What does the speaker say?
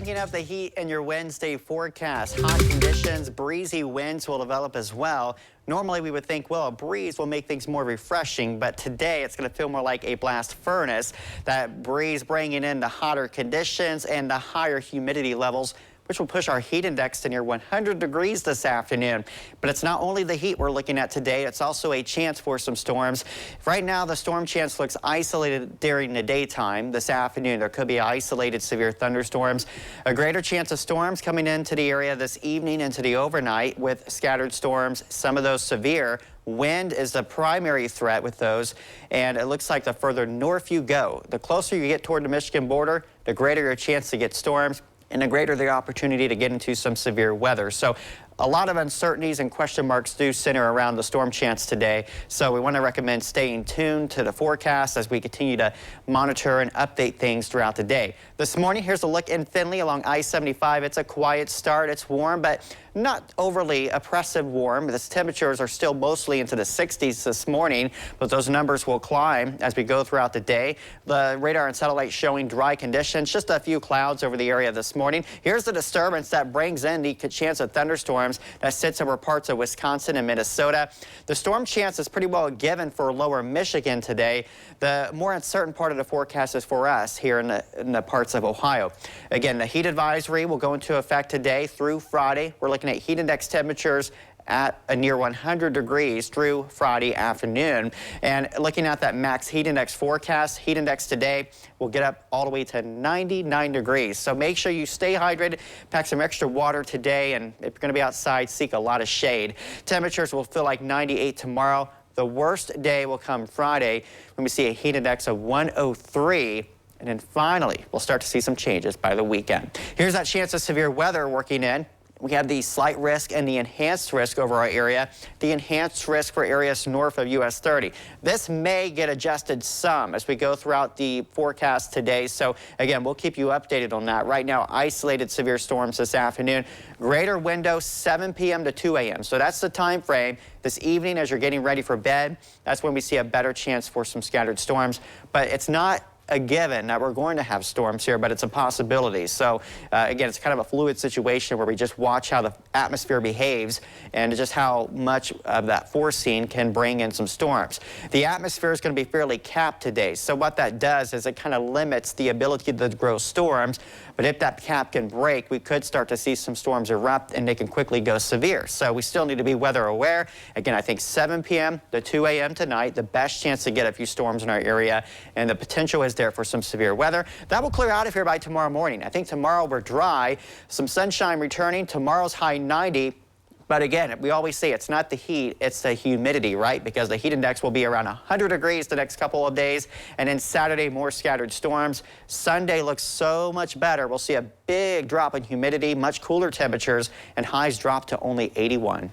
Picking up the heat in your Wednesday forecast. Hot conditions, breezy winds will develop as well. Normally we would think, well, a breeze will make things more refreshing, but today it's going to feel more like a blast furnace. That breeze bringing in the hotter conditions and the higher humidity levels, which will push our heat index to near 100 degrees this afternoon. But it's not only the heat we're looking at today, it's also a chance for some storms. Right now, the storm chance looks isolated during the daytime. This afternoon, there could be isolated severe thunderstorms. A greater chance of storms coming into the area this evening into the overnight with scattered storms, some of those severe. Wind is the primary threat with those, and it looks like the further north you go, the closer you get toward the Michigan border, the greater your chance to get storms, and the greater the opportunity to get into some severe weather. So a lot of uncertainties and question marks do center around the storm chance today. So we want to recommend staying tuned to the forecast as we continue to monitor and update things throughout the day. This morning, here's a look in Findlay along I-75. It's a quiet start. It's warm, but not overly oppressive warm. The temperatures are still mostly into the 60s this morning, but those numbers will climb as we go throughout the day. The radar and satellite showing dry conditions, just a few clouds over the area this morning. Here's the disturbance that brings in the chance of thunderstorms that sits over parts of Wisconsin and Minnesota. The storm chance is pretty well given for lower Michigan today. The more uncertain part of the forecast is for us here in the parts of Ohio. Again, the heat advisory will go into effect today through Friday. We're looking at heat index temperatures at a near 100 degrees through Friday afternoon. And looking at that max heat index forecast, heat index today will get up all the way to 99 degrees. So make sure you stay hydrated, pack some extra water today, and if you're going to be outside, seek a lot of shade. Temperatures will feel like 98 tomorrow. The worst day will come Friday when we see a heat index of 103. And then finally, we'll start to see some changes by the weekend. Here's that chance of severe weather working in. We have the slight risk and the enhanced risk over our area. The enhanced risk for areas north of US 30. This may get adjusted some as we go throughout the forecast today. So again, we'll keep you updated on that. Right now, isolated severe storms this afternoon. Greater window 7 p.m. to 2 a.m. So that's the time frame. This evening as you're getting ready for bed, that's when we see a better chance for some scattered storms. But it's not a given that we're going to have storms here, but it's a possibility. So again, it's kind of a fluid situation where we just watch how the atmosphere behaves and just how much of that foreseen can bring in some storms. The atmosphere is going to be fairly capped today. So what that does is it kind of limits the ability to grow storms. But if that cap can break, we could start to see some storms erupt and they can quickly go severe. So we still need to be weather aware. Again, I think 7 p.m. to 2 a.m. tonight, the best chance to get a few storms in our area, and the potential is there for some severe weather. That will clear out of here by tomorrow morning. I think tomorrow we're dry, some sunshine returning. Tomorrow's high 90. But again, we always say it's not the heat, it's the humidity, right? Because the heat index will be around 100 degrees the next couple of days. And then Saturday, more scattered storms. Sunday looks so much better. We'll see a big drop in humidity, much cooler temperatures, and highs drop to only 81.